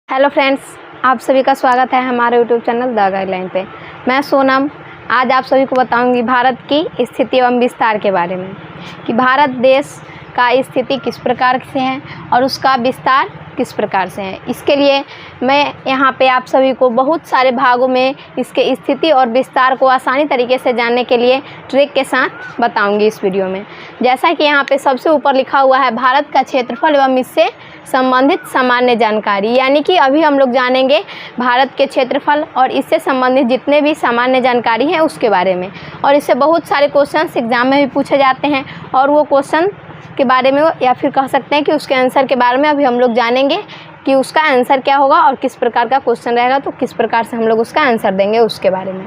Hello friends, आप सभी का स्वागत है हमारे यूट्यूब चैनल द गाइडलाइन पे। मैं सोनम आज आप सभी को बताऊंगी भारत की स्थिति एवं विस्तार के बारे में कि भारत देश का स्थिति किस प्रकार से है और उसका विस्तार किस प्रकार से है। इसके लिए मैं यहाँ पे आप सभी को बहुत सारे भागों में इसके स्थिति और विस्तार को आसानी तरीके से जानने के लिए ट्रिक के साथ बताऊंगी इस वीडियो में। जैसा कि यहाँ पे सबसे ऊपर लिखा हुआ है भारत का क्षेत्रफल एवं इससे संबंधित सामान्य जानकारी, यानी कि अभी हम लोग जानेंगे भारत के क्षेत्रफल और इससे संबंधित जितने भी सामान्य जानकारी हैं उसके बारे में। और इससे बहुत सारे क्वेश्चंस एग्जाम में भी पूछे जाते हैं और वो क्वेश्चन के बारे में या फिर कह सकते हैं कि उसके आंसर के बारे में अभी हम लोग जानेंगे कि उसका आंसर क्या होगा और किस प्रकार का क्वेश्चन रहेगा, तो किस प्रकार से हम लोग उसका आंसर देंगे उसके बारे में।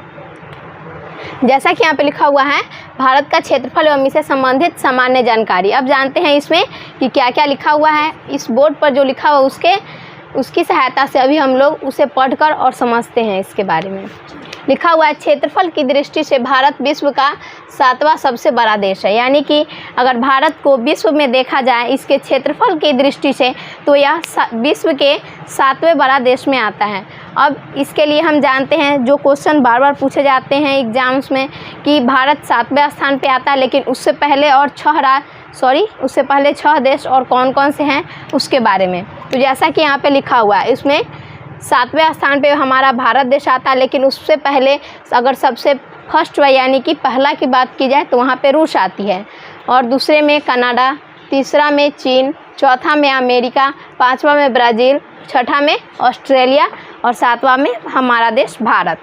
जैसा कि यहाँ पे लिखा हुआ है भारत का क्षेत्रफल एवं इससे संबंधित सामान्य जानकारी। अब जानते हैं इसमें कि क्या क्या लिखा हुआ है। इस बोर्ड पर जो लिखा हुआ उसकी सहायता से अभी हम लोग उसे पढ़कर और समझते हैं इसके बारे में। लिखा हुआ है क्षेत्रफल की दृष्टि से भारत विश्व का 7वां सबसे बड़ा देश है, यानी कि अगर भारत को विश्व में देखा जाए इसके क्षेत्रफल की दृष्टि से तो यह विश्व के 7वें बड़ा देश में आता है। अब इसके लिए हम जानते हैं जो क्वेश्चन बार बार पूछे जाते हैं एग्जाम्स में कि भारत 7वें स्थान पे आता है, लेकिन उससे पहले और उससे पहले 6 देश और कौन कौन से हैं उसके बारे में। तो जैसा कि यहाँ पे लिखा हुआ है इसमें 7वें स्थान पे हमारा भारत देश आता है, लेकिन उससे पहले अगर सबसे फर्स्ट यानी कि पहला की बात की जाए तो वहाँ पे रूस आती है, और दूसरे में कनाडा, तीसरा में चीन, चौथा में अमेरिका, 5वां में ब्राज़ील, 6ठा में ऑस्ट्रेलिया और 7वां में हमारा देश भारत।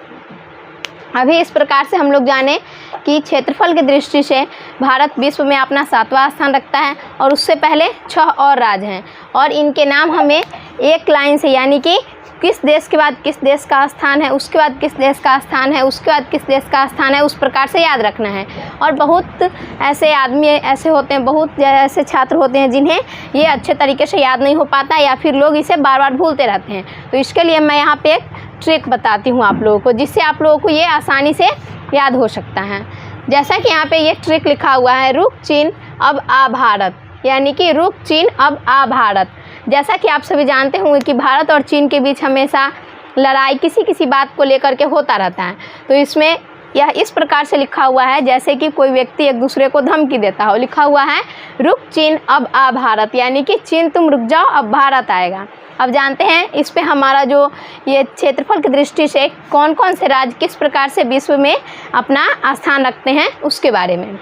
अभी इस प्रकार से हम लोग जाने कि क्षेत्रफल की दृष्टि से भारत विश्व में अपना 7वां स्थान रखता है और उससे पहले 6 और राज्य हैं और इनके नाम हमें एक लाइन से, यानी कि किस देश के बाद किस देश का स्थान है, उसके बाद किस देश का स्थान है, उसके बाद किस देश का स्थान है, उस प्रकार से याद रखना है। और बहुत ऐसे आदमी ऐसे होते हैं, बहुत ऐसे छात्र होते हैं जिन्हें ये अच्छे तरीके से याद नहीं हो पाता या फिर लोग इसे बार बार भूलते रहते हैं। तो इसके लिए मैं यहाँ पे एक ट्रिक बताती हूँ आप लोगों को, जिससे आप लोगों को ये आसानी से याद हो सकता है। जैसा कि यहाँ पे ये ट्रिक लिखा हुआ है रुक चीन अब आ भारत, यानी कि रुक चीन अब आ भारत। जैसा कि आप सभी जानते होंगे कि भारत और चीन के बीच हमेशा लड़ाई किसी बात को लेकर के होता रहता है। तो इसमें यह इस प्रकार से लिखा हुआ है जैसे कि कोई व्यक्ति एक दूसरे को धमकी देता हो। लिखा हुआ है रुक चीन अब आ भारत, यानी कि चीन तुम रुक जाओ अब भारत आएगा। अब जानते हैं इस पे हमारा जो ये क्षेत्रफल की दृष्टि से कौन कौन से राज्य किस प्रकार से विश्व में अपना स्थान रखते हैं उसके बारे में।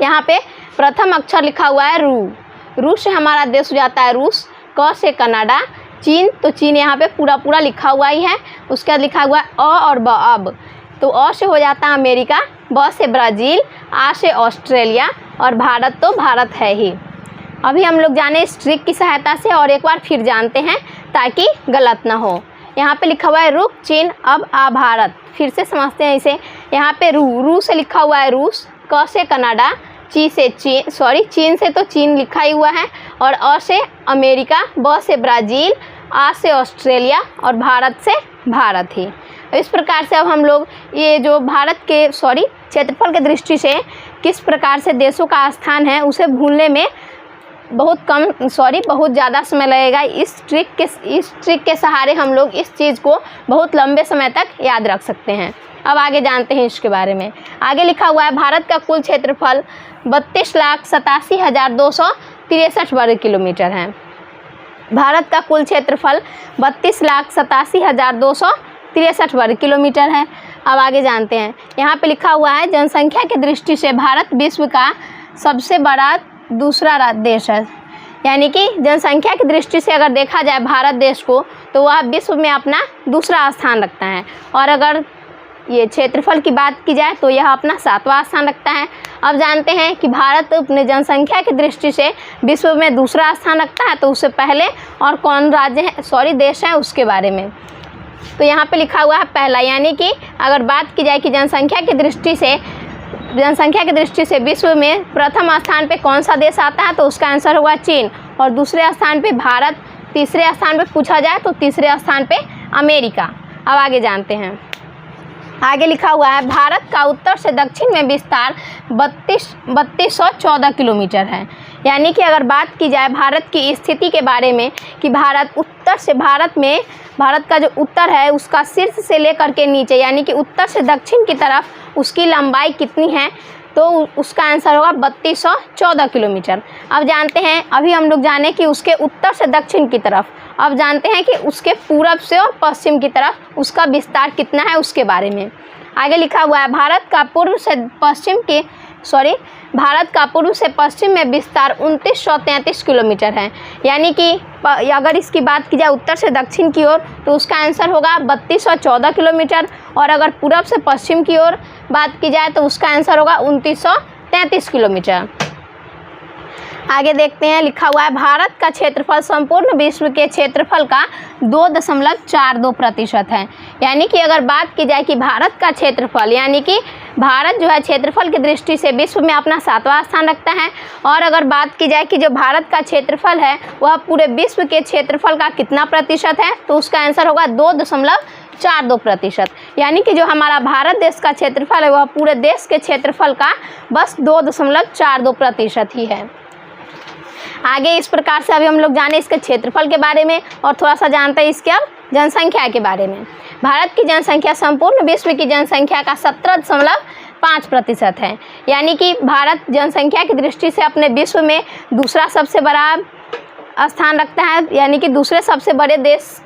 यहाँ पे प्रथम अक्षर लिखा हुआ है रू से हमारा देश हो जाता है रूस, क से कनाडा, चीन तो चीन यहाँ पे पूरा लिखा हुआ ही है। उसके बाद लिखा हुआ है अ और ब अब, तो अ से हो जाता है अमेरिका, ब से ब्राज़ील, आ से ऑस्ट्रेलिया और भारत तो भारत है ही। अभी हम लोग जाने इस ट्रिक की सहायता से और एक बार फिर जानते हैं ताकि गलत ना हो। यहाँ पे लिखा हुआ है रुक चीन अब आ भारत, फिर से समझते हैं इसे। यहाँ पे रू से लिखा हुआ है रूस, क से कनाडा, चीन से तो चीन लिखा ही हुआ है, और अ से अमेरिका, ब से ब्राज़ील, आ से ऑस्ट्रेलिया और भारत से भारत ही। इस प्रकार से अब हम लोग ये जो भारत के क्षेत्रफल की दृष्टि से किस प्रकार से देशों का स्थान है उसे भूलने में बहुत ज़्यादा समय लगेगा। इस ट्रिक के सहारे हम लोग इस चीज़ को बहुत लंबे समय तक याद रख सकते हैं। अब आगे जानते हैं इसके बारे में। आगे लिखा हुआ है भारत का कुल क्षेत्रफल 32,87,263 वर्ग किलोमीटर है। भारत का कुल क्षेत्रफल 32,87,263 वर्ग किलोमीटर है। अब आगे जानते हैं। यहाँ पे लिखा हुआ है जनसंख्या की दृष्टि से भारत विश्व का सबसे बड़ा दूसरा देश है, यानी कि जनसंख्या की दृष्टि से अगर देखा जाए भारत देश को तो वह विश्व में अपना दूसरा स्थान रखता है, और अगर ये क्षेत्रफल की बात की जाए तो यह अपना 7वां स्थान रखता है। अब जानते हैं कि भारत अपने जनसंख्या की दृष्टि से विश्व में दूसरा स्थान रखता है, तो उससे पहले और कौन देश है उसके बारे में। तो यहाँ पे लिखा हुआ है पहला, यानी कि अगर बात की जाए कि जनसंख्या की दृष्टि से विश्व में प्रथम स्थान पे कौन सा देश आता है तो उसका आंसर होगा चीन, और दूसरे स्थान पे भारत, तीसरे स्थान पे पूछा जाए तो तीसरे स्थान पे अमेरिका। अब आगे जानते हैं। आगे लिखा हुआ है भारत का उत्तर से दक्षिण में विस्तार 3214 किलोमीटर है, यानी कि अगर बात की जाए भारत की स्थिति के बारे में कि भारत का जो उत्तर है उसका शीर्ष से लेकर के नीचे यानी कि उत्तर से दक्षिण की तरफ उसकी लंबाई कितनी है, तो उसका आंसर होगा 3214 किलोमीटर। अब जानते हैं, अभी हम लोग जाने कि उसके उत्तर से दक्षिण की तरफ, अब जानते हैं कि उसके पूरब से और पश्चिम की तरफ उसका विस्तार कितना है उसके बारे में। आगे लिखा हुआ है भारत का पूर्व से पश्चिम में विस्तार 2933 किलोमीटर है। यानी कि अगर इसकी बात की जाए उत्तर से दक्षिण की ओर तो उसका आंसर होगा 3214 किलोमीटर, और अगर पूरब से पश्चिम की ओर बात की जाए तो उसका आंसर होगा 2933 किलोमीटर। आगे देखते हैं, लिखा हुआ है भारत का क्षेत्रफल संपूर्ण विश्व के क्षेत्रफल का 2.42% है। यानी कि अगर बात की जाए कि भारत का क्षेत्रफल, यानी कि भारत जो है क्षेत्रफल की दृष्टि से विश्व में अपना 7वां स्थान रखता है, और अगर बात की जाए कि जो भारत का क्षेत्रफल है वह पूरे विश्व के क्षेत्रफल का कितना प्रतिशत है, तो उसका आंसर होगा 2.42%। यानी कि जो हमारा भारत देश का क्षेत्रफल है वह पूरे देश के क्षेत्रफल का बस 2.42% ही है। आगे इस प्रकार से अभी हम लोग जाने इसके क्षेत्रफल के बारे में और थोड़ा सा जानते हैं इसके अब जनसंख्या के बारे में। भारत की जनसंख्या संपूर्ण विश्व की जनसंख्या का 17.5% है। यानी कि भारत जनसंख्या की दृष्टि से अपने विश्व में दूसरा सबसे बड़ा स्थान रखता है, यानी कि दूसरे सबसे बड़े देश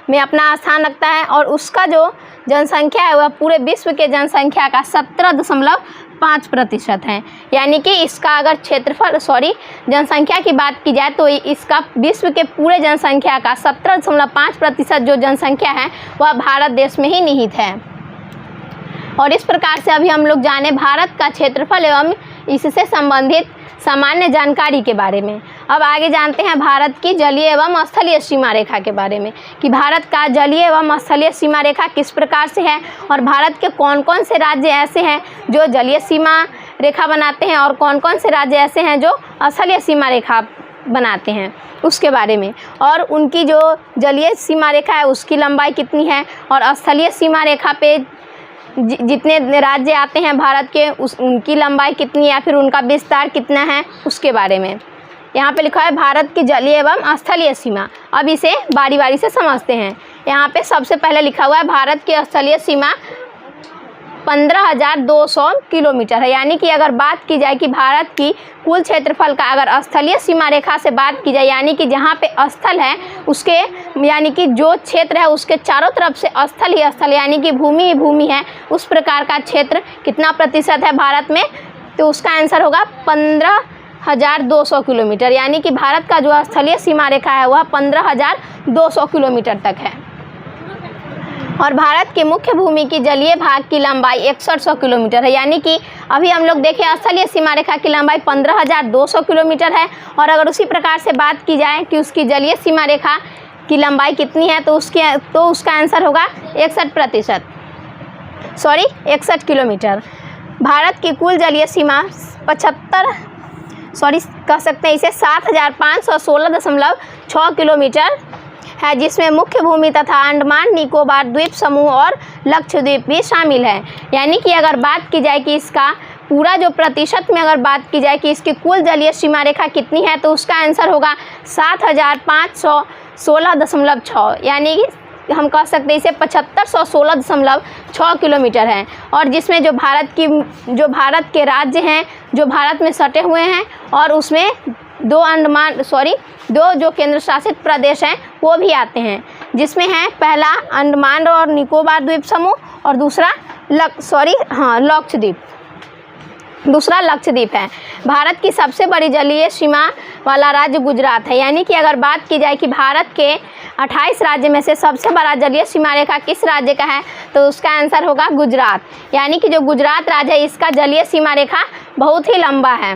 में अपना स्थान रखता है, और उसका जो जनसंख्या है वह पूरे विश्व के जनसंख्या का 17.5% है। यानी कि इसका अगर जनसंख्या की बात की जाए तो इसका विश्व के पूरे जनसंख्या का 17.5% जो जनसंख्या है वह भारत देश में ही निहित है। और इस प्रकार से अभी हम लोग जाने भारत का क्षेत्रफल एवं इससे संबंधित सामान्य जानकारी के बारे में। अब आगे जानते हैं भारत की जलीय एवं स्थलीय सीमा रेखा के बारे में कि भारत का जलीय एवं स्थलीय सीमा रेखा किस प्रकार से है, और भारत के कौन कौन से राज्य ऐसे हैं जो जलीय सीमा रेखा बनाते हैं और कौन कौन से राज्य ऐसे हैं जो स्थलीय सीमा रेखा बनाते हैं उसके बारे में, और उनकी जो जलीय सीमा रेखा है उसकी लंबाई कितनी है, और स्थलीय सीमा रेखा पे जितने राज्य आते हैं भारत के उनकी लंबाई कितनी या फिर उनका विस्तार कितना है उसके बारे में। यहाँ पे लिखा है भारत की जलीय एवं स्थलीय सीमा। अब इसे बारी बारी से समझते हैं। यहाँ पे सबसे पहले लिखा हुआ है भारत की स्थलीय सीमा 15,200 किलोमीटर है। यानी कि अगर बात की जाए कि भारत की कुल क्षेत्रफल का अगर स्थलीय सीमा रेखा से बात की जाए, यानी कि जहाँ पे स्थल है उसके यानी कि जो क्षेत्र है उसके चारों तरफ से स्थल ही स्थल यानी कि भूमि ही भूमि है, उस प्रकार का क्षेत्र कितना प्रतिशत है भारत में, तो उसका आंसर होगा 15,200 किलोमीटर। यानी कि भारत का जो स्थलीय सीमा रेखा है वह 15,200 किलोमीटर तक है। और भारत की मुख्य भूमि की जलीय भाग की लंबाई 6100 किलोमीटर है। यानी कि अभी हम लोग देखें स्थलीय सीमा रेखा की लंबाई 15,200 किलोमीटर है, और अगर उसी प्रकार से बात की जाए कि उसकी जलीय सीमा रेखा की लंबाई कितनी है तो उसका आंसर होगा 61 किलोमीटर। भारत की कुल जलीय सीमा 7,516.6 किलोमीटर है, जिसमें मुख्य भूमि तथा अंडमान निकोबार द्वीप समूह और लक्षद्वीप भी शामिल है। यानी कि अगर बात की जाए कि इसका पूरा जो प्रतिशत में अगर बात की जाए कि इसकी कुल जलीय सीमा रेखा कितनी है तो उसका आंसर होगा 7,516.6, यानी कि हम कह सकते हैं इसे 7,516.6 किलोमीटर है। और जिसमें जो भारत के राज्य हैं जो भारत में सटे हुए हैं, और उसमें दो जो केंद्र शासित प्रदेश हैं वो भी आते हैं, जिसमें है पहला अंडमान और निकोबार द्वीप समूह और दूसरा लक्षद्वीप है। भारत की सबसे बड़ी जलीय सीमा वाला राज्य गुजरात है। यानी कि अगर बात की जाए कि भारत के 28 राज्य में से सबसे बड़ा जलीय सीमा रेखा किस राज्य का है तो उसका आंसर होगा गुजरात। यानी कि जो गुजरात राज्य है इसका जलीय सीमा रेखा बहुत ही लंबा है।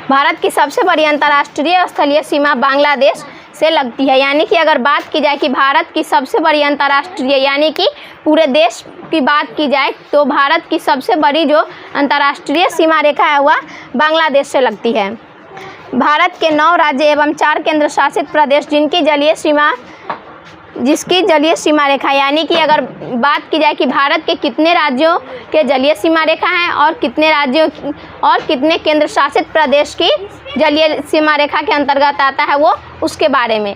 भारत की सबसे बड़ी अंतर्राष्ट्रीय स्थलीय सीमा बांग्लादेश से लगती है। यानी कि अगर बात की जाए कि भारत की सबसे बड़ी अंतर्राष्ट्रीय यानी कि पूरे देश की बात की जाए तो भारत की सबसे बड़ी जो अंतर्राष्ट्रीय सीमा रेखा है वह बांग्लादेश से लगती है। भारत के 9 राज्य एवं 4 केंद्र शासित प्रदेश जिनकी जलीय सीमा जिसकी जलीय सीमा रेखा, यानी कि अगर बात की जाए कि भारत के कितने राज्यों के जलीय सीमा रेखा हैं और कितने राज्यों और कितने केंद्र शासित प्रदेश की जलीय सीमा रेखा के अंतर्गत आता है वो, उसके बारे में।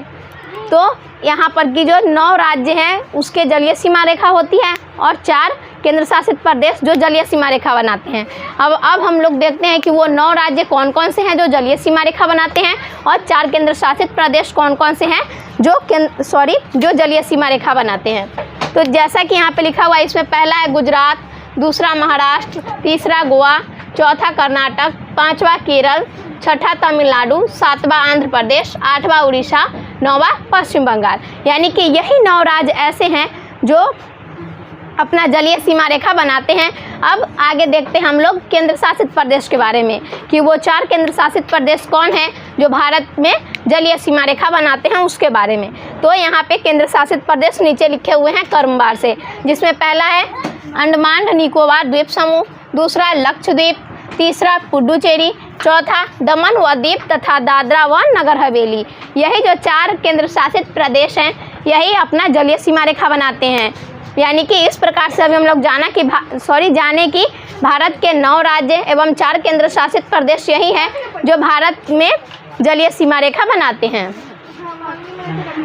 तो यहाँ पर की जो 9 राज्य हैं उसके जलीय सीमा रेखा होती है और 4 केंद्र शासित प्रदेश जो जलीय सीमा रेखा बनाते हैं। अब हम लोग देखते हैं कि वो 9 राज्य कौन कौन से हैं जो जलीय सीमा रेखा बनाते हैं और 4 केंद्र शासित प्रदेश कौन कौन से हैं जो जलीय सीमा रेखा बनाते हैं। तो जैसा कि यहाँ पे लिखा हुआ है, इसमें पहला है गुजरात, दूसरा महाराष्ट्र, तीसरा गोवा, चौथा कर्नाटक, 5वां केरल, 6ठा तमिलनाडु, 7वां आंध्र प्रदेश, 8वां उड़ीसा, 9वां पश्चिम बंगाल। यानी कि यही 9 राज्य ऐसे हैं जो अपना जलीय सीमा रेखा बनाते हैं। अब आगे देखते हैं हम लोग केंद्र शासित प्रदेश के बारे में कि वो 4 केंद्र शासित प्रदेश कौन हैं जो भारत में जलीय सीमा रेखा बनाते हैं, उसके बारे में। तो यहाँ पे केंद्र शासित प्रदेश नीचे लिखे हुए हैं क्रमवार से, जिसमें पहला है अंडमान निकोबार द्वीप समूह, दूसरा लक्षद्वीप, तीसरा पुडुचेरी, चौथा दमन व दीप तथा दादरा व नगर हवेली। यही जो 4 केंद्र शासित प्रदेश हैं यही अपना जलीय सीमा रेखा बनाते हैं। यानी कि इस प्रकार से अभी हम लोग जाने कि भारत के 9 राज्य एवं 4 केंद्र शासित प्रदेश यही हैं जो भारत में जलीय सीमा रेखा बनाते हैं।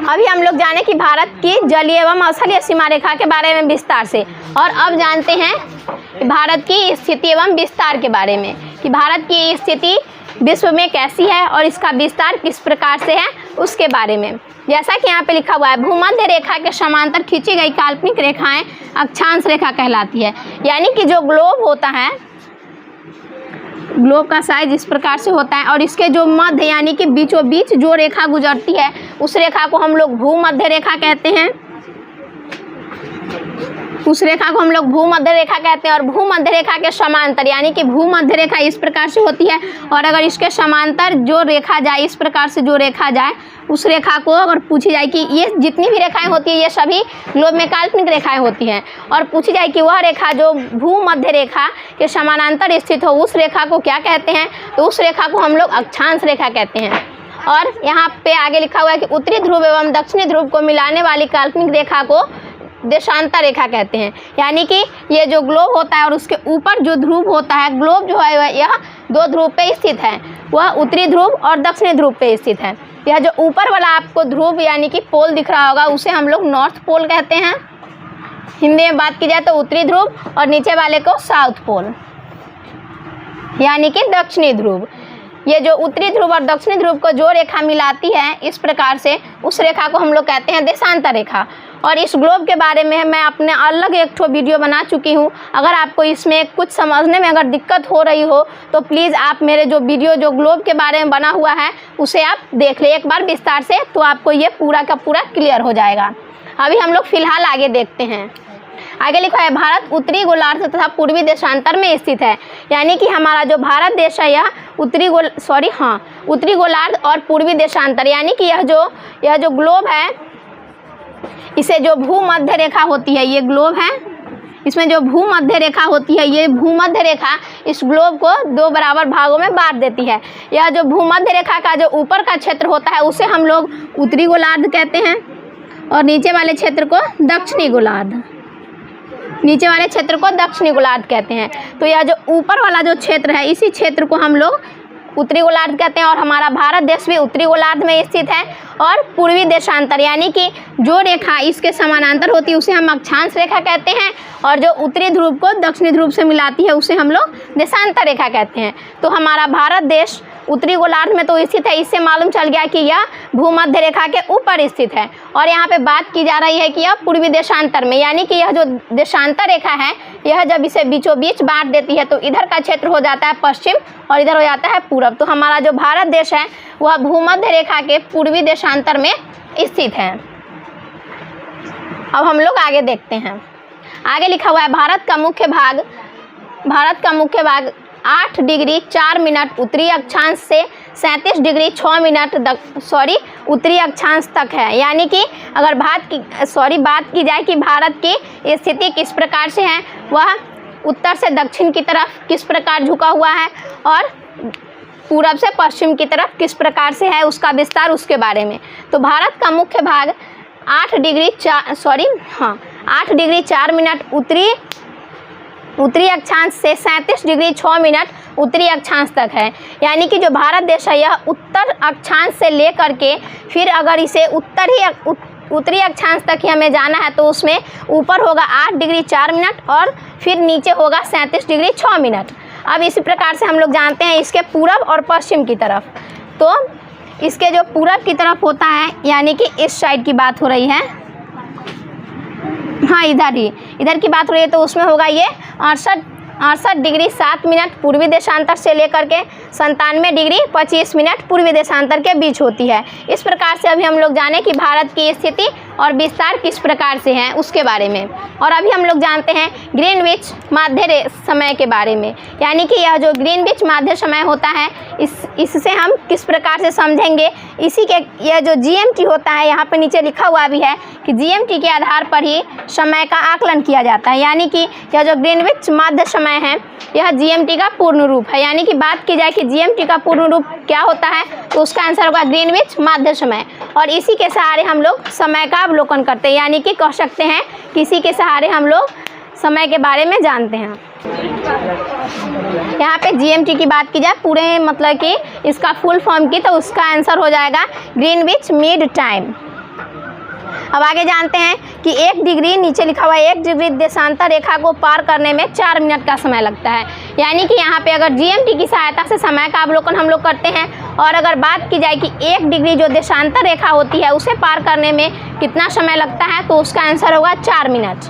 अभी हम लोग जाने कि भारत की जलीय एवं स्थलीय सीमा रेखा के बारे में विस्तार से, और अब जानते हैं भारत की स्थिति एवं विस्तार के बारे में कि भारत की स्थिति विश्व में कैसी है और इसका विस्तार किस प्रकार से है, उसके बारे में। जैसा कि यहाँ पे लिखा हुआ है, भूमध्य रेखा के समांतर खींची गई काल्पनिक रेखाएं अक्षांश रेखा कहलाती है। यानी कि जो ग्लोब होता है, ग्लोब का साइज इस प्रकार से होता है और इसके जो मध्य यानी कि बीचों बीच जो रेखा गुजरती है उस रेखा को हम लोग भूमध्य रेखा कहते हैं। उस रेखा को हम लोग भूमध्य रेखा कहते हैं। और भूमध्य रेखा के समांतर यानी कि भूमध्य रेखा इस प्रकार से होती है और अगर इसके समांतर जो रेखा जाए, इस प्रकार से जो रेखा जाए, उस रेखा को अगर पूछी जाए कि ये जितनी भी रेखाएं होती है ये सभी ग्लोब में काल्पनिक रेखाएं होती हैं, और पूछी जाए कि वह रेखा जो भूमध्य रेखा के समानांतर स्थित हो उस रेखा को क्या कहते हैं, तो उस रेखा को हम लोग अक्षांश रेखा कहते हैं। और यहाँ पे आगे लिखा हुआ है कि उत्तरी ध्रुव एवं दक्षिणी ध्रुव को मिलाने वाली काल्पनिक रेखा को देशांतर रेखा कहते हैं। यानी कि ये जो ग्लोब होता है और उसके ऊपर जो ध्रुव होता है, ग्लोब जो है यह 2 ध्रुव पे स्थित है, वह उत्तरी ध्रुव और दक्षिणी ध्रुव पे स्थित है। यह जो ऊपर वाला आपको ध्रुव यानी कि पोल दिख रहा होगा उसे हम लोग नॉर्थ पोल कहते हैं हिंदी में बात की जाए तो उत्तरी ध्रुव, और नीचे वाले को साउथ पोल यानी कि दक्षिणी ध्रुव। ये जो उत्तरी ध्रुव और दक्षिणी ध्रुव को जो रेखा मिलाती है इस प्रकार से, उस रेखा को हम लोग कहते हैं देशांतर रेखा। और इस ग्लोब के बारे में मैं अपने अलग एक वीडियो बना चुकी हूँ। अगर आपको इसमें कुछ समझने में अगर दिक्कत हो रही हो तो प्लीज़ आप मेरे जो वीडियो जो ग्लोब के बारे में बना हुआ है उसे आप देख लें एक बार विस्तार से, तो आपको ये पूरा का पूरा क्लियर हो जाएगा। अभी हम लोग फिलहाल आगे देखते हैं। आगे लिखा है, भारत उत्तरी गोलार्ध तथा पूर्वी देशांतर में स्थित है। यानी कि हमारा जो भारत देश है यह उत्तरी गोलार्ध और पूर्वी देशांतर, यानी कि यह जो ग्लोब है इसे जो भूमध्य रेखा होती है, ये ग्लोब है, इसमें जो भूमध्य रेखा होती है, ये भूमध्य रेखा इस ग्लोब को 2 बराबर भागों में बांट देती है। यह जो भूमध्य रेखा का जो ऊपर का क्षेत्र होता है उसे हम लोग उत्तरी गोलार्ध कहते हैं और नीचे वाले क्षेत्र को दक्षिणी गोलार्ध कहते हैं। तो यह जो ऊपर वाला जो क्षेत्र है इसी क्षेत्र को हम लोग उत्तरी गोलार्ध कहते हैं और हमारा भारत देश भी उत्तरी गोलार्ध में स्थित है। और पूर्वी देशांतर यानी कि जो रेखा इसके समानांतर होती है उसे हम अक्षांश रेखा कहते हैं, और जो उत्तरी ध्रुव को दक्षिणी ध्रुव से मिलाती है उसे हम लोग देशांतर रेखा कहते हैं। तो हमारा भारत देश उत्तरी गोलार्ध में तो स्थित है, इससे मालूम चल गया कि यह भूमध्य रेखा के ऊपर स्थित है। और यहाँ पे बात की जा रही है कि यह पूर्वी देशांतर में, यानी कि यह जो देशांतर रेखा है यह जब इसे बीचों बीच बांट देती है तो इधर का क्षेत्र हो जाता है पश्चिम और इधर हो जाता है पूरब। तो हमारा जो भारत देश है वह भूमध्य रेखा के पूर्वी देशांतर में स्थित है। अब हम लोग आगे देखते हैं। आगे लिखा हुआ है, भारत का मुख्य भाग 8 डिग्री 4 मिनट उत्तरी अक्षांश से 37 डिग्री 6 मिनट उत्तरी अक्षांश तक है। यानी कि अगर बात की जाए कि भारत की स्थिति किस प्रकार से है, वह उत्तर से दक्षिण की तरफ किस प्रकार झुका हुआ है और पूरब से पश्चिम की तरफ किस प्रकार से है, उसका विस्तार, उसके बारे में। तो भारत का मुख्य भाग 8 डिग्री 4 मिनट उत्तरी अक्षांश से 37 डिग्री 6 मिनट उत्तरी अक्षांश तक है। यानी कि जो भारत देश है यह उत्तर अक्षांश से लेकर के फिर अगर इसे उत्तरी अक्षांश तक ही हमें जाना है तो उसमें ऊपर होगा 8 डिग्री 4 मिनट और फिर नीचे होगा 37 डिग्री 6 मिनट। अब इसी प्रकार से हम लोग जानते हैं इसके पूरब और पश्चिम की तरफ। तो इसके जो पूरब की तरफ होता है यानी कि इस साइड की बात हो रही है, हाँ इधर की बात हो रही है, तो उसमें होगा ये 68 डिग्री 7 मिनट पूर्वी देशांतर से लेकर के 97 डिग्री 25 मिनट पूर्वी देशांतर के बीच होती है। इस प्रकार से अभी हम लोग जाने कि भारत की स्थिति और विस्तार किस प्रकार से है उसके बारे में। और अभी हम लोग जानते हैं ग्रीनविच माध्य समय के बारे में, यानी कि यह जो ग्रीनविच माध्य समय होता है इससे हम किस प्रकार से समझेंगे। इसी के यह जो जीएमटी होता है यहाँ पर नीचे लिखा हुआ भी है कि जीएमटी के आधार पर ही समय का आकलन किया जाता है। यानी कि यह जो ग्रीनविच माध्य समय है यह जीएमटी का पूर्ण रूप है। यानी कि बात की जाए कि जीएमटी का पूर्ण रूप क्या होता है तो उसका आंसर होगा ग्रीनविच माध्य समय। और इसी के सहारे हम लोग समय का अवलोकन करते हैं, यानी कि कह सकते हैं कि इसी के सहारे हम लोग समय के बारे में जानते हैं। यहाँ पे जीएमटी की बात की जाए पूरे मतलब कि इसका फुल फॉर्म की, तो उसका आंसर हो जाएगा ग्रीनविच मीड टाइम। अब आगे जानते हैं कि 1 डिग्री नीचे लिखा हुआ है 1 डिग्री देशांतर रेखा को पार करने में 4 मिनट का समय लगता है। यानी कि यहाँ पे अगर जीएमटी की सहायता से समय का अवलोकन हम लोग करते हैं और अगर बात की जाए कि 1 डिग्री जो देशांतर रेखा होती है उसे पार करने में कितना समय लगता है तो उसका आंसर होगा 4 मिनट।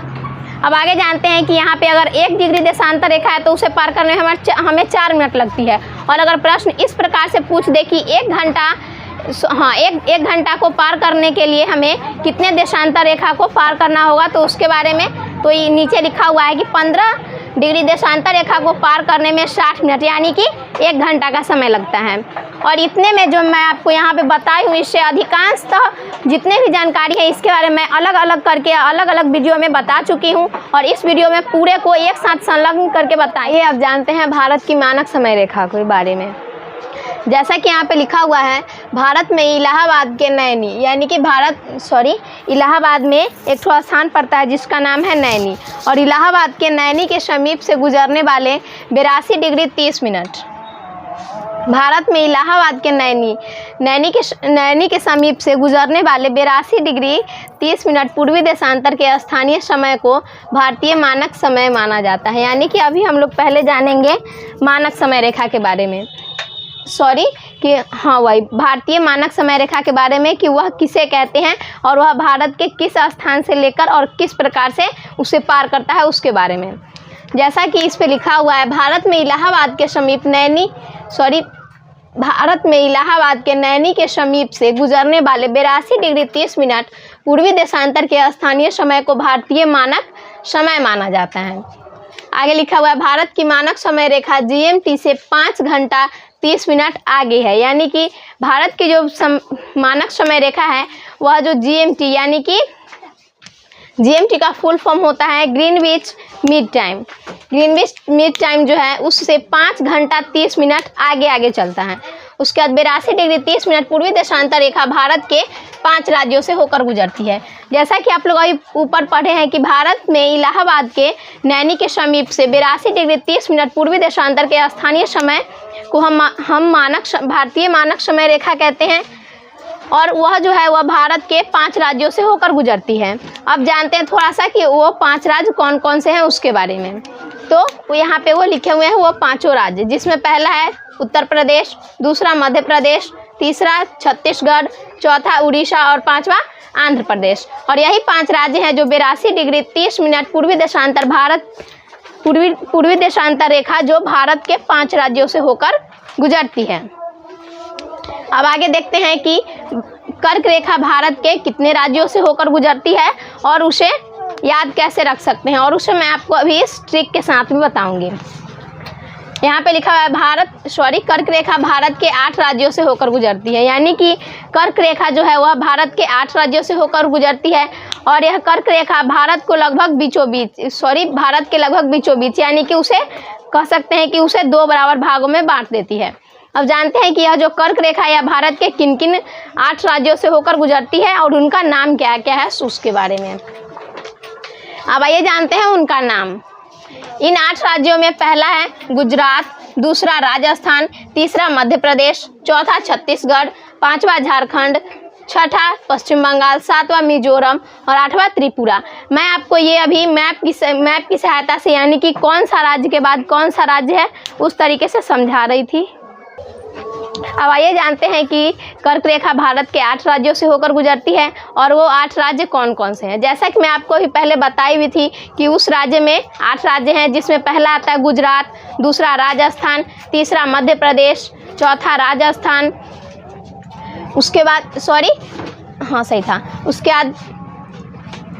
अब आगे जानते हैं कि यहाँ पे अगर 1 डिग्री देशांतर रेखा है तो उसे पार करने में हमें 4 मिनट लगती है। और अगर प्रश्न इस प्रकार से पूछ दे कि 1 घंटा, हाँ एक घंटा को पार करने के लिए हमें कितने देशांतर रेखा को पार करना होगा तो उसके बारे में तो ये नीचे लिखा हुआ है कि 15 डिग्री देशांतर रेखा को पार करने में 60 मिनट यानी कि 1 घंटा का समय लगता है। और इतने में जो मैं आपको यहाँ पे बताई हूँ इससे अधिकांशतः जितने भी जानकारी है इसके बारे में मैं अलग अलग करके अलग अलग वीडियो में बता चुकी हूँ और इस वीडियो में पूरे को एक साथ संलग्न करके बताइए। अब जानते हैं भारत की मानक समय रेखा के बारे में। जैसा कि यहाँ पे लिखा हुआ है भारत में इलाहाबाद के नैनी, यानी कि इलाहाबाद में एक ठो स्थान पड़ता है जिसका नाम है नैनी, और इलाहाबाद के नैनी के समीप से गुजरने वाले 82 डिग्री 30 मिनट। भारत में इलाहाबाद के नैनी के समीप से गुजरने वाले 82 डिग्री 30 मिनट पूर्वी देशांतर के स्थानीय समय को भारतीय मानक समय माना जाता है। यानी कि अभी हम लोग पहले जानेंगे मानक समय रेखा के बारे में, वही भारतीय मानक समय रेखा के बारे में कि वह किसे कहते हैं और वह भारत के किस स्थान से लेकर और किस प्रकार से उसे पार करता है उसके बारे में। जैसा कि इस पे लिखा हुआ है भारत में इलाहाबाद के नैनी के समीप से गुजरने वाले 82 डिग्री 30 मिनट पूर्वी देशांतर के स्थानीय समय को भारतीय मानक समय माना जाता है। आगे लिखा हुआ है भारत की मानक समय रेखा जीएमटी से 5 घंटा 30 मिनट आगे है। यानी कि भारत की जो मानक समय रेखा है वह जो जीएमटी यानी कि जीएमटी का फुल फॉर्म होता है Greenwich mean time. Greenwich mean time जो है उससे 5 घंटा 30 मिनट आगे चलता है। उसके बाद 82 डिग्री 30 मिनट पूर्वी देशांतर रेखा भारत के 5 राज्यों से होकर गुजरती है। जैसा कि आप लोग अभी ऊपर पढ़े हैं कि भारत में इलाहाबाद के नैनी के समीप से 82 डिग्री 30 मिनट पूर्वी देशांतर के स्थानीय समय को हम भारतीय मानक समय रेखा कहते हैं और वह जो है वह भारत के 5 राज्यों से होकर गुजरती है। अब जानते हैं थोड़ा सा कि वो 5 राज्य कौन कौन से हैं उसके बारे में। तो यहाँ पे वो लिखे हुए हैं वो 5 राज्य, जिसमें पहला है उत्तर प्रदेश, दूसरा मध्य प्रदेश, तीसरा छत्तीसगढ़, चौथा उड़ीसा और 5वां आंध्र प्रदेश। और यही 5 राज्य हैं जो 82 डिग्री 30 मिनट पूर्वी देशांतर रेखा जो भारत के 5 राज्यों से होकर गुजरती है। अब आगे देखते हैं कि कर्क रेखा भारत के कितने राज्यों से होकर गुजरती है और उसे याद कैसे रख सकते हैं, और उसे मैं आपको अभी इस ट्रिक के साथ में बताऊंगी। यहाँ पे लिखा हुआ है कर्क रेखा भारत के 8 राज्यों से होकर गुजरती है। यानी कि कर्क रेखा जो है वह भारत के 8 राज्यों से होकर गुजरती है और यह कर्क रेखा भारत के लगभग बीचों बीच यानी कि उसे कह सकते हैं कि उसे 2 बराबर भागों में बांट देती है। अब जानते हैं कि यह जो कर्क रेखा है भारत के किन किन 8 राज्यों से होकर गुजरती है और उनका नाम क्या क्या है उसके बारे में। अब आइए जानते हैं उनका नाम। इन 8 राज्यों में पहला है गुजरात, दूसरा राजस्थान, तीसरा मध्य प्रदेश, चौथा छत्तीसगढ़, पांचवा झारखंड, छठा पश्चिम बंगाल, सातवां मिजोरम और आठवां त्रिपुरा। मैं आपको ये अभी मैप की सहायता से यानी कि कौन सा राज्य के बाद कौन सा राज्य है उस तरीके से समझा रही थी। अब आइए जानते हैं कि कर्क रेखा भारत के 8 राज्यों से होकर गुजरती है और वो 8 राज्य कौन कौन से हैं। जैसा कि मैं आपको अभी पहले बताई हुई थी कि उस राज्य में 8 राज्य हैं, जिसमें पहला आता है गुजरात, दूसरा राजस्थान, तीसरा मध्य प्रदेश, चौथा राजस्थान, उसके बाद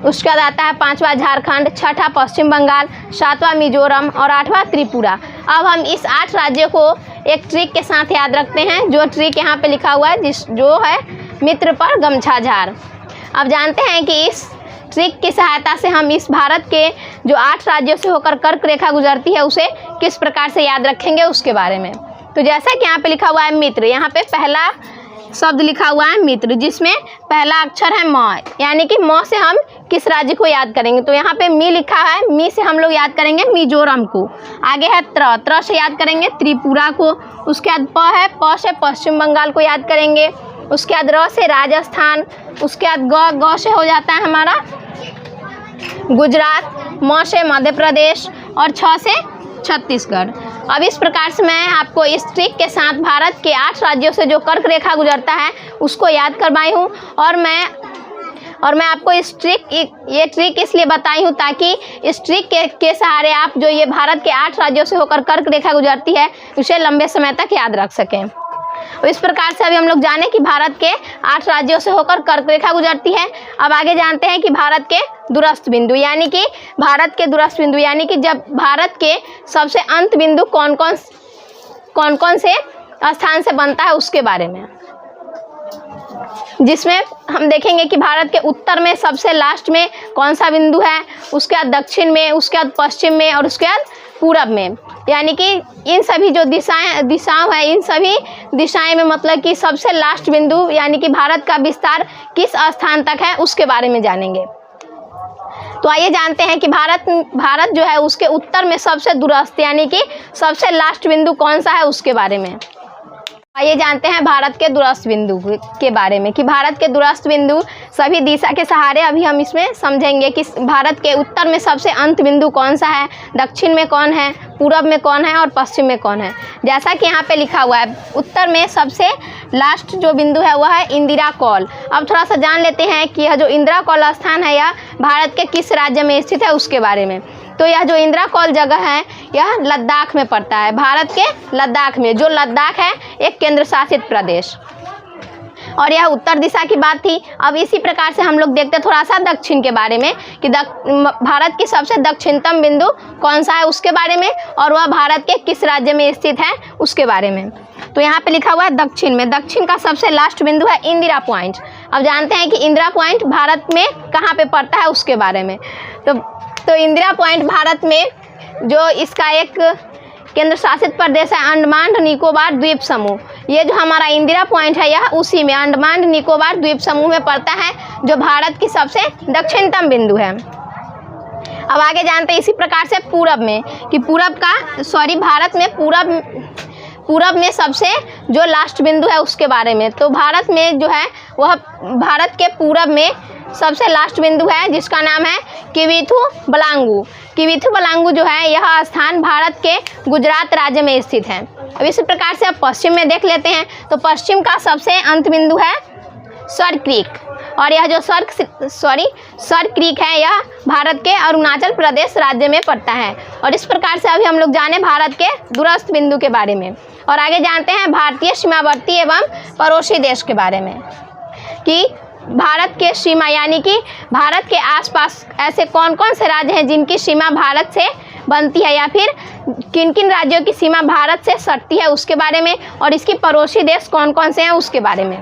उसके बाद आता है पांचवा झारखंड, छठा पश्चिम बंगाल, सातवां मिजोरम और आठवां त्रिपुरा। अब हम इस 8 राज्यों को एक ट्रिक के साथ याद रखते हैं, जो ट्रिक यहाँ पे लिखा हुआ है जो है मित्र पर गमछा झार। अब जानते हैं कि इस ट्रिक की सहायता से हम इस भारत के जो 8 राज्यों से होकर कर्क रेखा गुजरती है उसे किस प्रकार से याद रखेंगे उसके बारे में। तो जैसा कि यहाँ पे लिखा हुआ है मित्र, यहाँ पे पहला शब्द लिखा हुआ है मित्र, जिसमें पहला अक्षर है म, यानी कि म से हम किस राज्य को याद करेंगे। तो यहाँ पे मी लिखा है, मी से हम लोग याद करेंगे मिजोरम को। आगे है त्र से याद करेंगे त्रिपुरा को। उसके बाद प है, प से पश्चिम बंगाल को याद करेंगे। उसके बाद र से राजस्थान। उसके बाद ग से हो जाता है हमारा गुजरात, म से मध्य प्रदेश और छ से छत्तीसगढ़। अब इस प्रकार से मैं आपको इस ट्रिक के साथ भारत के 8 राज्यों से जो कर्क रेखा गुजरता है उसको याद करवाई हूँ। और मैं आपको ये ट्रिक इसलिए बताई हूँ ताकि इस ट्रिक के सहारे आप जो ये भारत के 8 राज्यों से होकर कर्क रेखा गुजरती है उसे लंबे समय तक याद रख सकें। और इस प्रकार से अभी हम लोग जाने कि भारत के 8 राज्यों से होकर कर्क रेखा गुजरती है। अब आगे जानते हैं कि भारत के दूरस्थ बिंदु यानी कि जब भारत के सबसे अंत बिंदु कौन कौन से स्थान से बनता है उसके बारे में, जिसमें हम देखेंगे कि भारत के उत्तर में सबसे लास्ट में कौन सा बिंदु है, उसके बाद दक्षिण में, उसके बाद पश्चिम में और उसके बाद पूरब में। यानी कि इन सभी जो दिशाओं है, इन सभी दिशाएं में मतलब कि सबसे लास्ट बिंदु यानी कि भारत का विस्तार किस स्थान तक है उसके बारे में जानेंगे। तो आइए जानते हैं कि भारत जो है उसके उत्तर में सबसे दूरस्थ यानी कि सबसे लास्ट बिंदु कौन सा है उसके बारे में। आइए जानते हैं भारत के दूरस्थ बिंदु के बारे में कि भारत के दूरस्थ बिंदु सभी दिशा के सहारे अभी हम इसमें समझेंगे कि भारत के उत्तर में सबसे अंत बिंदु कौन सा है, दक्षिण में कौन है, पूरब में कौन है और पश्चिम में कौन है। जैसा कि यहाँ पे लिखा हुआ है उत्तर में सबसे लास्ट जो बिंदु है वह है इंदिरा कौल। अब थोड़ा सा जान लेते हैं कि यह जो इंदिरा कौल स्थान है यह भारत के किस राज्य में स्थित है उसके बारे में। तो यह जो इंदिरा कौल जगह है यह लद्दाख में पड़ता है, भारत के लद्दाख में। जो लद्दाख है एक केंद्र शासित प्रदेश। और यह उत्तर दिशा की बात थी। अब इसी प्रकार से हम लोग देखते हैं थोड़ा सा दक्षिण के बारे में कि भारत की सबसे दक्षिणतम बिंदु कौन सा है उसके बारे में और वह भारत के किस राज्य में स्थित है उसके बारे में। तो यहाँ पे लिखा हुआ है दक्षिण में, दक्षिण का सबसे लास्ट बिंदु है इंदिरा पॉइंट। अब जानते हैं कि इंदिरा पॉइंट भारत में कहाँ पे पड़ता है उसके बारे में। तो इंदिरा पॉइंट भारत में जो इसका एक केंद्र शासित प्रदेश है अंडमान निकोबार द्वीप समूह। ये जो हमारा इंदिरा पॉइंट है यह उसी में अंडमान निकोबार द्वीप समूह में पड़ता है जो भारत की सबसे दक्षिणतम बिंदु है। अब आगे जानते हैं इसी प्रकार से पूरब में कि भारत में पूरब में सबसे जो लास्ट बिंदु है उसके बारे में। तो भारत में जो है वह भारत के पूरब में सबसे लास्ट बिंदु है जिसका नाम है किवीथु बलांगू। किवीथु बलांगू जो है यह स्थान भारत के गुजरात राज्य में स्थित है। अब इसी प्रकार से अब पश्चिम में देख लेते हैं। तो पश्चिम का सबसे अंत बिंदु है सर क्रीक और यह जो सर क्रीक है यह भारत के अरुणाचल प्रदेश राज्य में पड़ता है। और इस प्रकार से अभी हम लोग जाने भारत के दूरस्थ बिंदु के बारे में। और आगे जानते हैं भारतीय सीमावर्ती एवं पड़ोसी देश के बारे में कि भारत के सीमा यानी कि भारत के आसपास ऐसे कौन कौन से राज्य हैं जिनकी सीमा भारत से बनती है या फिर किन किन राज्यों की सीमा भारत से सटती है उसके बारे में और इसके पड़ोसी देश कौन कौन से हैं उसके बारे में।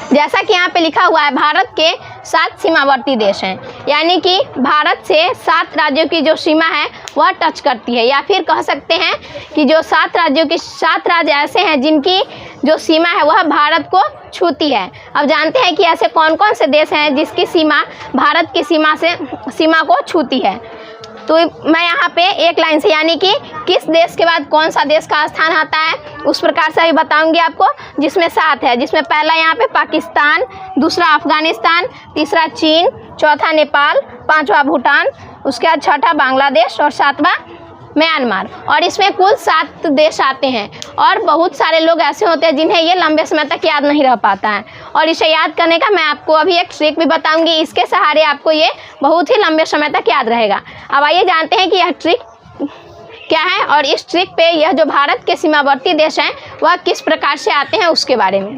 जैसा कि यहाँ पे लिखा हुआ है भारत के 7 सीमावर्ती देश हैं, यानी कि भारत से 7 राज्यों की जो सीमा है वह टच करती है, या फिर कह सकते हैं कि जो 7 राज्यों की 7 राज्य ऐसे हैं जिनकी जो सीमा है वह भारत को छूती है। अब जानते हैं कि ऐसे कौन कौन से देश हैं जिसकी सीमा भारत की सीमा को छूती है। तो मैं यहाँ पे एक लाइन से, यानी कि किस देश के बाद कौन सा देश का स्थान आता है उस प्रकार से अभी बताऊंगी आपको, जिसमें 7 है, जिसमें पहला यहाँ पे पाकिस्तान, दूसरा अफगानिस्तान, तीसरा चीन, चौथा नेपाल, 5वां भूटान, उसके बाद 6ठा बांग्लादेश और 7वां म्यांमार। और इसमें कुल 7 देश आते हैं। और बहुत सारे लोग ऐसे होते हैं जिन्हें ये लंबे समय तक याद नहीं रह पाता है, और इसे याद करने का मैं आपको अभी एक ट्रिक भी बताऊंगी, इसके सहारे आपको ये बहुत ही लंबे समय तक याद रहेगा। अब आइए जानते हैं कि यह ट्रिक क्या है, और इस ट्रिक पे यह जो भारत के सीमावर्ती देश हैं वह किस प्रकार से आते हैं उसके बारे में।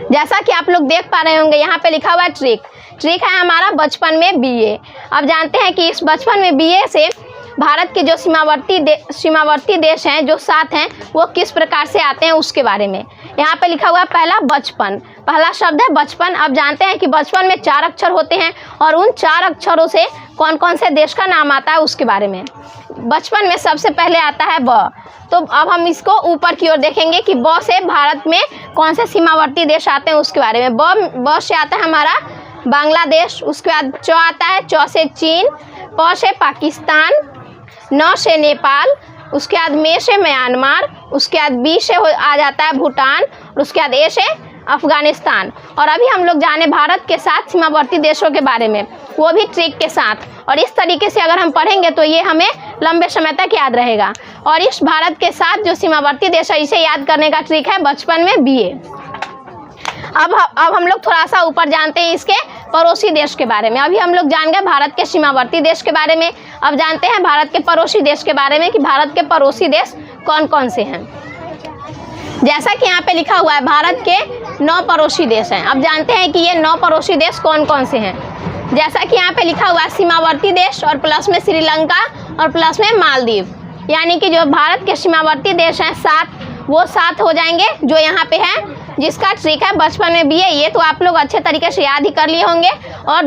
जैसा कि आप लोग देख पा रहे होंगे यहाँ पे लिखा हुआ है ट्रिक है हमारा बचपन में BA। अब जानते हैं कि इस बचपन में BA से भारत के जो सीमावर्ती देश हैं जो 7 हैं वो किस प्रकार से आते हैं उसके बारे में। यहाँ पे लिखा हुआ है पहला बचपन, पहला शब्द है बचपन। अब जानते हैं कि बचपन में 4 अक्षर होते हैं, और उन 4 अक्षरों से कौन कौन से देश का नाम आता है उसके बारे में। बचपन में सबसे पहले आता है ब। तो अब हम इसको ऊपर की ओर देखेंगे कि ब से भारत में कौन से सीमावर्ती देश आते हैं उसके बारे में। ब से आता है हमारा बांग्लादेश, उसके बाद च आता है, च से चीन, प से पाकिस्तान, न से नेपाल, उसके बाद मे से म्यांमार, उसके बाद बी से आ जाता है भूटान, और उसके बाद ए से अफगानिस्तान। और अभी हम लोग जाने भारत के 7 सीमावर्ती देशों के बारे में, वो भी ट्रिक के साथ। और इस तरीके से अगर हम पढ़ेंगे तो ये हमें लंबे समय तक याद रहेगा। और इस भारत के 7 जो सीमावर्ती देश है इसे याद करने का ट्रिक है बचपन में BA। अब हम लोग थोड़ा सा ऊपर जानते हैं इसके पड़ोसी देश के बारे में। अभी हम लोग जान गए भारत के सीमावर्ती देश के बारे में, अब जानते हैं भारत के पड़ोसी देश के बारे में कि भारत के पड़ोसी देश कौन कौन से हैं। जैसा कि यहाँ पे लिखा हुआ है भारत के 9 पड़ोसी देश हैं। अब जानते हैं कि ये 9 पड़ोसी देश कौन कौन से हैं। जैसा कि यहाँ पे लिखा हुआ है सीमावर्ती देश, और प्लस में श्रीलंका, और प्लस में मालदीव, यानी कि जो भारत के सीमावर्ती देश हैं 7, वो 7 हो जाएंगे जो यहाँ पे हैं, जिसका ट्रिक है बचपन में BA। ये तो आप लोग अच्छे तरीके से याद ही कर लिए होंगे। और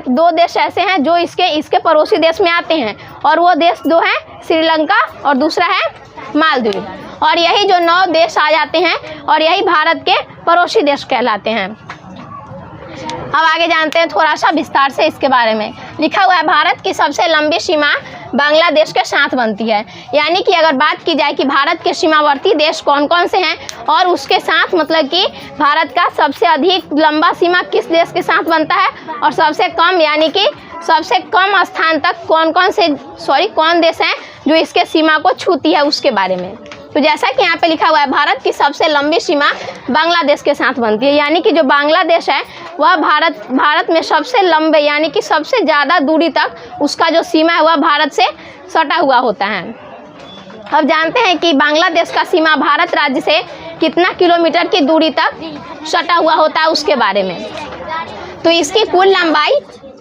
2 देश ऐसे हैं जो इसके पड़ोसी देश में आते हैं, और वो देश 2 हैं, श्रीलंका और दूसरा है मालदीव। और यही जो 9 देश आ जाते हैं और यही भारत के पड़ोसी देश कहलाते हैं। अब आगे जानते हैं थोड़ा सा विस्तार से इसके बारे में। लिखा हुआ है भारत की सबसे लंबी सीमा बांग्लादेश के साथ बनती है, यानी कि अगर बात की जाए कि भारत के सीमावर्ती देश कौन कौन से हैं और उसके साथ मतलब कि भारत का सबसे अधिक लंबा सीमा किस देश के साथ बनता है, और सबसे कम यानी कि सबसे कम स्थान तक कौन देश हैं जो इसके सीमा को छूती है उसके बारे में। तो जैसा कि यहाँ पे लिखा हुआ है भारत की सबसे लंबी सीमा बांग्लादेश के साथ बनती है, यानी कि जो बांग्लादेश है वह भारत में सबसे लंबे यानी कि सबसे ज़्यादा दूरी तक उसका जो सीमा है वह भारत से सटा हुआ होता है। अब जानते हैं कि बांग्लादेश का सीमा भारत राज्य से कितना किलोमीटर की दूरी तक सटा हुआ होता है उसके बारे में। तो इसकी कुल लंबाई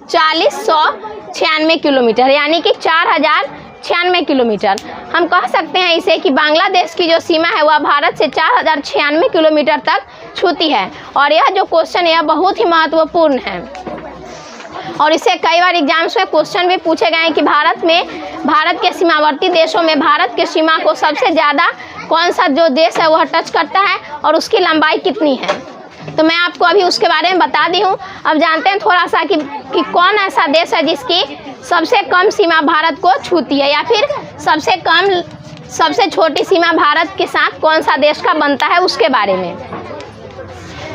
4096 किलोमीटर, यानी कि 4096 किलोमीटर। हम कह सकते हैं इसे कि बांग्लादेश की जो सीमा है वह भारत से 4096 किलोमीटर तक छूती है। और यह जो क्वेश्चन है बहुत ही महत्वपूर्ण है, और इसे कई बार एग्जाम्स में क्वेश्चन भी पूछे गए हैं कि भारत के सीमावर्ती देशों में भारत के सीमा को सबसे ज़्यादा कौन सा जो देश है वह टच करता है और उसकी लंबाई कितनी है। तो मैं आपको अभी उसके बारे में बता दी हूँ। अब जानते हैं थोड़ा सा कि कौन ऐसा देश है जिसकी सबसे कम सीमा भारत को छूती है, या फिर सबसे छोटी सीमा भारत के साथ कौन सा देश का बनता है उसके बारे में।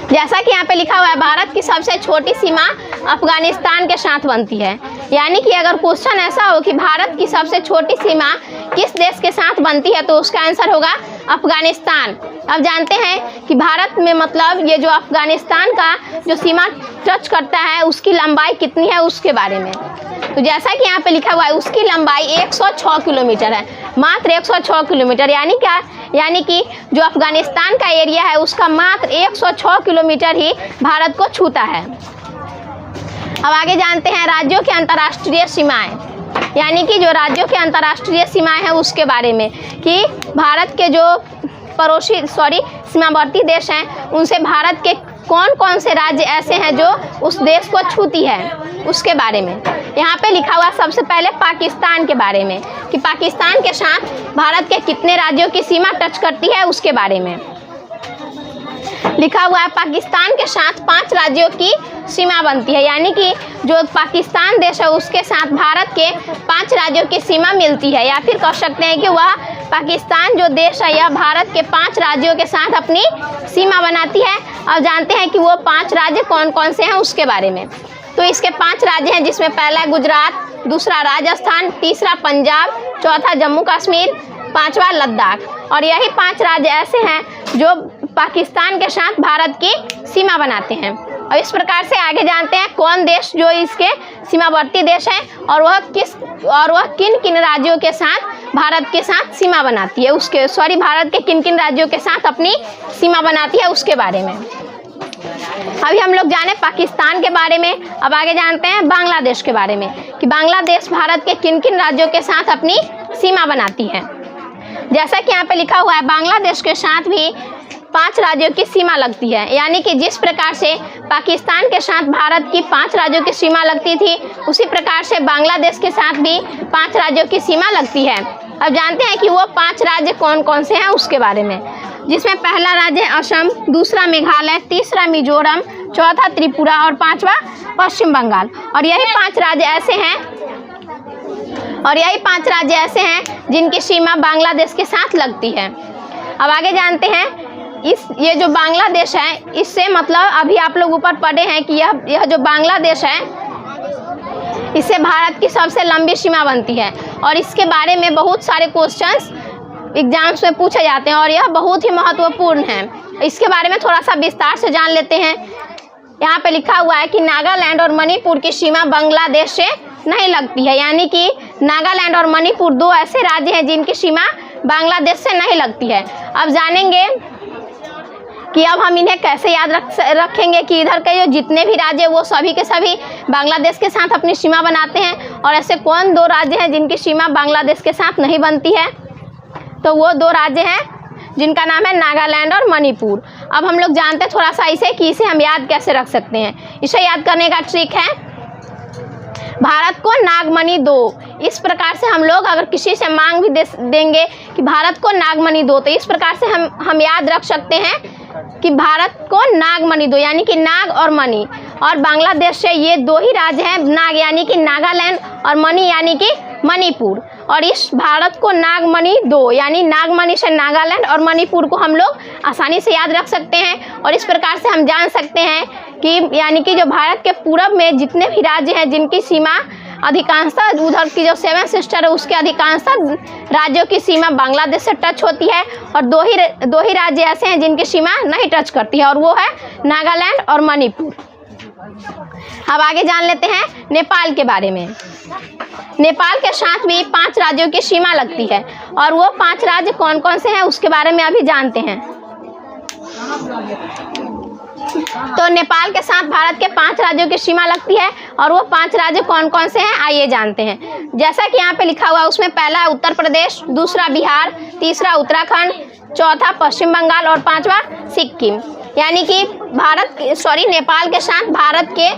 जैसा कि यहाँ पे लिखा हुआ है भारत की सबसे छोटी सीमा अफगानिस्तान के साथ बनती है, यानी कि अगर क्वेश्चन ऐसा हो कि भारत की सबसे छोटी सीमा किस देश के साथ बनती है तो उसका आंसर होगा अफगानिस्तान। अब जानते हैं कि भारत में मतलब ये जो अफगानिस्तान का जो सीमा टच करता है उसकी लंबाई कितनी है उसके बारे में। तो जैसा कि यहाँ पे लिखा हुआ है उसकी लंबाई 106 किलोमीटर है, मात्र 106 किलोमीटर, यानी कि जो अफगानिस्तान का एरिया है उसका मात्र 106 किलोमीटर ही भारत को छूता है। अब आगे जानते हैं राज्यों के अंतर्राष्ट्रीय सीमाएं, यानी कि जो राज्यों के अंतर्राष्ट्रीय सीमाएं हैं उसके बारे में, कि भारत के जो सीमावर्ती देश हैं उनसे भारत के कौन कौन से राज्य ऐसे हैं जो उस देश को छूती है उसके बारे में। यहाँ पे लिखा हुआ सबसे पहले पाकिस्तान के बारे में कि पाकिस्तान के साथ भारत के कितने राज्यों की सीमा टच करती है उसके बारे में लिखा हुआ है। पाकिस्तान के साथ 5 राज्यों की सीमा बनती है, यानी कि जो पाकिस्तान देश है उसके साथ भारत के 5 राज्यों की सीमा मिलती है, या फिर कह सकते हैं कि वह पाकिस्तान जो देश है यह भारत के 5 राज्यों के साथ अपनी सीमा बनाती है। अब जानते हैं कि वो 5 राज्य कौन कौन से हैं उसके बारे में। तो इसके 5 राज्य हैं, जिसमें पहला है गुजरात, दूसरा राजस्थान, तीसरा पंजाब, चौथा जम्मू कश्मीर, 5वां लद्दाख। और यही 5 राज्य ऐसे हैं जो पाकिस्तान के साथ भारत की सीमा बनाते हैं। और इस प्रकार से आगे जानते हैं कौन देश जो इसके सीमावर्ती देश है और वह किन किन राज्यों के साथ भारत के साथ सीमा बनाती है, भारत के किन किन राज्यों के साथ अपनी सीमा बनाती है उसके बारे में। अभी हम लोग जाने पाकिस्तान के बारे में, अब आगे जानते हैं बांग्लादेश के बारे में कि बांग्लादेश भारत के किन किन राज्यों के साथ अपनी सीमा बनाती है। जैसा कि यहाँ पे लिखा हुआ है, बांग्लादेश के साथ भी 5 राज्यों की सीमा लगती है, यानी कि जिस प्रकार से पाकिस्तान के साथ भारत की 5 राज्यों की सीमा लगती थी उसी प्रकार से बांग्लादेश के साथ भी 5 राज्यों की सीमा लगती है। अब जानते हैं कि वो 5 राज्य कौन कौन से हैं उसके बारे में, जिसमें पहला राज्य है असम, दूसरा मेघालय, तीसरा मिजोरम, चौथा त्रिपुरा और 5वां पश्चिम बंगाल। और यही 5 राज्य ऐसे हैं जिनकी सीमा बांग्लादेश के साथ लगती है। अब आगे जानते हैं ये जो बांग्लादेश है इससे मतलब अभी आप लोग ऊपर पढ़े हैं कि यह जो बांग्लादेश है इससे भारत की सबसे लंबी सीमा बनती है और इसके बारे में बहुत सारे क्वेश्चंस एग्जाम्स में पूछे जाते हैं और यह बहुत ही महत्वपूर्ण है। इसके बारे में थोड़ा सा विस्तार से जान लेते हैं। यहाँ पे लिखा हुआ है कि नागालैंड और मणिपुर की सीमा बांग्लादेश से नहीं लगती है, यानी कि नागालैंड और मणिपुर 2 ऐसे राज्य हैं जिनकी सीमा बांग्लादेश से नहीं लगती है। अब जानेंगे कि अब हम इन्हें कैसे याद रखेंगे कि इधर के जो जितने भी राज्य वो सभी के सभी बांग्लादेश के साथ अपनी सीमा बनाते हैं और ऐसे कौन 2 राज्य हैं जिनकी सीमा बांग्लादेश के साथ नहीं बनती है। तो वो 2 राज्य हैं जिनका नाम है नागालैंड और मणिपुर। अब हम लोग जानते हैं थोड़ा सा इसे कि इसे हम याद कैसे रख सकते हैं। इसे याद करने का ट्रिक है भारत को नागमणि दो। इस प्रकार से हम लोग अगर किसी से मांग भी देंगे कि भारत को नागमणि दो, तो इस प्रकार से हम याद रख सकते हैं कि भारत को नागमणि दो, यानी कि नाग और मणि। और बांग्लादेश से ये 2 ही राज्य हैं, नाग यानी कि नागालैंड और मणि यानी कि मणिपुर। और इस भारत को नागमणि दो यानी नागमणि से नागालैंड और मणिपुर को हम लोग आसानी से याद रख सकते हैं। और इस प्रकार से हम जान सकते हैं कि यानी कि जो भारत के पूरब में जितने भी राज्य हैं जिनकी सीमा अधिकांशतः उधर की जो 7 सिस्टर है उसके अधिकांशतः राज्यों की सीमा बांग्लादेश से टच होती है और दो ही राज्य ऐसे हैं जिनकी सीमा नहीं टच करती है और वो है नागालैंड और मणिपुर। अब आगे जान लेते हैं नेपाल के बारे में। नेपाल के साथ भी 5 राज्यों की सीमा लगती है और वो 5 राज्य कौन कौन से हैं उसके बारे में अभी जानते हैं। तो नेपाल के साथ भारत के 5 राज्यों की सीमा लगती है और वो 5 राज्य कौन कौन से हैं आइए जानते हैं। जैसा कि यहाँ पे लिखा हुआ है उसमें पहला है उत्तर प्रदेश, दूसरा बिहार, तीसरा उत्तराखंड, चौथा पश्चिम बंगाल और 5वां सिक्किम। यानी कि नेपाल के साथ भारत के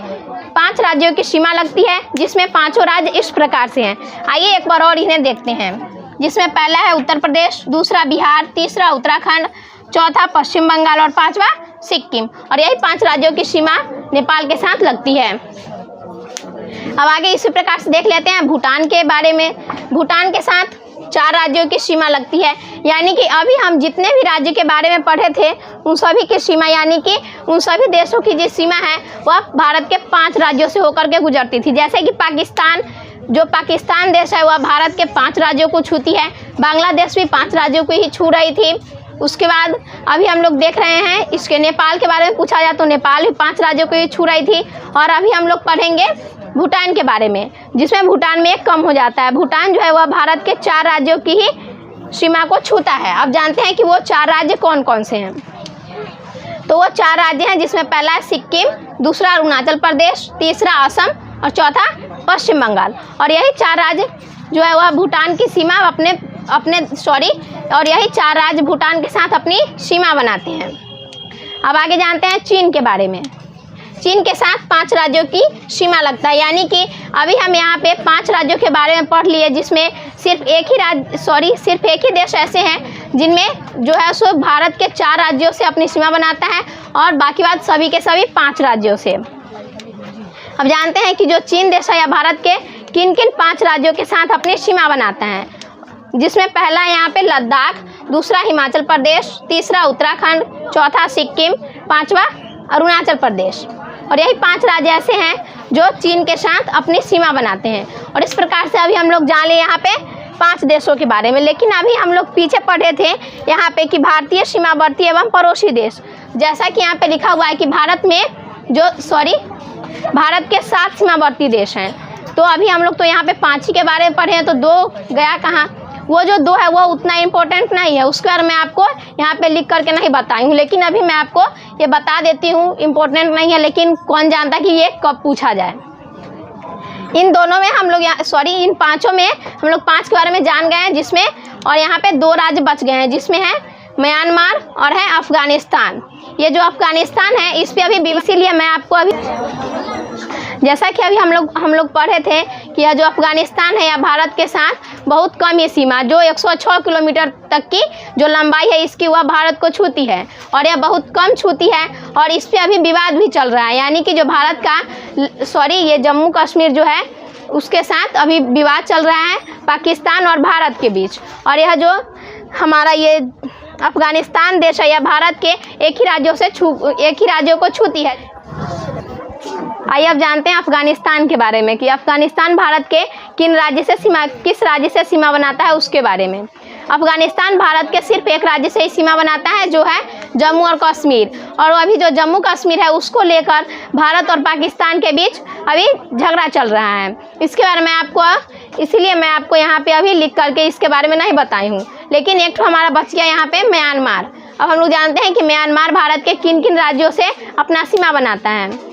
5 राज्यों की सीमा लगती है जिसमें 5 राज्य इस प्रकार से हैं। आइए एक बार और इन्हें देखते हैं, जिसमें पहला है उत्तर प्रदेश, दूसरा बिहार, तीसरा उत्तराखंड, चौथा पश्चिम बंगाल और 5वां सिक्किम। और यही 5 राज्यों की सीमा नेपाल के साथ लगती है। अब आगे इसी प्रकार से देख लेते हैं भूटान के बारे में। भूटान के साथ 4 राज्यों की सीमा लगती है, यानी कि अभी हम जितने भी राज्य के बारे में पढ़े थे उन सभी की सीमा यानी कि उन सभी देशों की जो सीमा है वह भारत के 5 राज्यों से होकर के गुजरती थी। जैसे कि पाकिस्तान देश है वह भारत के 5 राज्यों को छूती है, बांग्लादेश भी 5 राज्यों को ही छू रही थी। उसके बाद अभी हम लोग देख रहे हैं इसके नेपाल के बारे में पूछा जाए तो नेपाल भी 5 राज्यों को ही छू रही थी। और अभी हम लोग पढ़ेंगे भूटान के बारे में, जिसमें भूटान में 1 कम हो जाता है। भूटान जो है वह भारत के 4 राज्यों की ही सीमा को छूता है। अब जानते हैं कि वो 4 राज्य कौन कौन से हैं। तो वो 4 राज्य हैं जिसमें पहला है सिक्किम, दूसरा अरुणाचल प्रदेश, तीसरा असम और चौथा पश्चिम बंगाल। और यही 4 राज्य जो है वह भूटान की सीमा और यही 4 राज्य भूटान के साथ अपनी सीमा बनाते हैं। अब आगे जानते हैं चीन के बारे में। चीन के साथ 5 राज्यों की सीमा लगता है, यानी कि अभी हम यहाँ पे 5 राज्यों के बारे में पढ़ लिए, जिसमें सिर्फ एक ही देश ऐसे हैं जिनमें जो है सो भारत के 4 राज्यों से अपनी सीमा बनाता है और बाकी बात सभी के सभी 5 राज्यों से। अब जानते हैं कि जो चीन देश है या भारत के किन किन 5 राज्यों के साथ अपनी सीमा बनाता है, जिसमें पहला यहाँ पे लद्दाख, दूसरा हिमाचल प्रदेश, तीसरा उत्तराखंड, चौथा सिक्किम, 5वां अरुणाचल प्रदेश। और यही 5 राज्य ऐसे हैं जो चीन के साथ अपनी सीमा बनाते हैं। और इस प्रकार से अभी हम लोग जान लिए यहाँ पे 5 देशों के बारे में। लेकिन अभी हम लोग पीछे पढ़े थे यहाँ पे कि भारतीय सीमावर्ती एवं पड़ोसी देश, जैसा कि यहाँ पे लिखा हुआ है कि भारत के 7 सीमावर्ती देश हैं। तो अभी हम लोग तो यहाँ पे 5 ही के बारे में पढ़े हैं, तो 2 गया कहाँ? वो जो 2 है वो उतना इम्पोर्टेंट नहीं है, उसके बारे में आपको यहाँ पे लिख करके नहीं बताई हूँ। लेकिन अभी मैं आपको ये बता देती हूँ, इम्पोर्टेंट नहीं है, लेकिन कौन जानता कि ये कब पूछा जाए। इन दोनों में हम लोग इन 5 में हम लोग 5 के बारे में जान गए हैं, जिसमें और यहाँ पे 2 राज्य बच गए हैं, जिसमें है म्यांमार और है अफगानिस्तान। ये जो अफगानिस्तान है इस पर अभी इसीलिए मैं आपको अभी, जैसा कि अभी हम लोग पढ़े थे कि यह जो अफगानिस्तान है या भारत के साथ बहुत कम ये सीमा, जो 106 किलोमीटर तक की जो लंबाई है इसकी, वह भारत को छूती है और यह बहुत कम छूती है। और इस पर अभी विवाद भी चल रहा है, यानी कि जो भारत का ये जम्मू कश्मीर जो है उसके साथ अभी विवाद चल रहा है पाकिस्तान और भारत के बीच। और यह जो हमारा ये अफगानिस्तान देश है या भारत के एक ही राज्यों को छूती है। आइए अब जानते हैं अफगानिस्तान के बारे में कि अफगानिस्तान भारत के किस राज्य से सीमा बनाता है उसके बारे में। अफगानिस्तान भारत के सिर्फ एक राज्य से ही सीमा बनाता है, जो है जम्मू और कश्मीर। और अभी जो जम्मू कश्मीर है उसको लेकर भारत और पाकिस्तान के बीच अभी झगड़ा चल रहा है। इसके बारे में इसीलिए मैं आपको यहाँ पे अभी लिख करके इसके बारे में नहीं बताई हूँ। लेकिन एक तो हमारा बच गया यहाँ पे म्यांमार। अब हम लोग जानते हैं कि म्यांमार भारत के किन किन राज्यों से अपना सीमा बनाता है।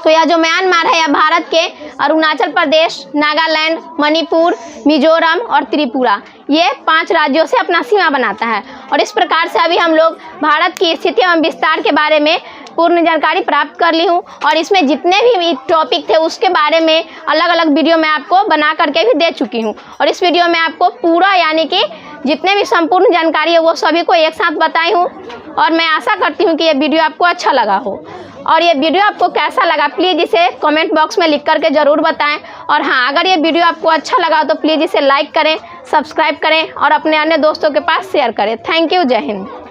तो यह जो म्यांमार है यह भारत के अरुणाचल प्रदेश, नागालैंड, मणिपुर, मिजोरम और त्रिपुरा, ये 5 राज्यों से अपना सीमा बनाता है। और इस प्रकार से अभी हम लोग भारत की स्थिति एवं विस्तार के बारे में पूर्ण जानकारी प्राप्त कर ली हूँ। और इसमें जितने भी टॉपिक थे उसके बारे में अलग अलग वीडियो मैं आपको बना करके भी दे चुकी हूँ। और इस वीडियो में आपको पूरा यानी कि जितने भी संपूर्ण जानकारी है वो सभी को एक साथ बताई हूँ। और मैं आशा करती हूँ कि ये वीडियो आपको अच्छा लगा हो। और ये वीडियो आपको कैसा लगा प्लीज़ इसे कमेंट बॉक्स में लिख करके ज़रूर बताएं। और हाँ, अगर ये वीडियो आपको अच्छा लगा तो प्लीज़ इसे लाइक करें, सब्सक्राइब करें और अपने अन्य दोस्तों के पास शेयर करें। Thank you. जय हिंद।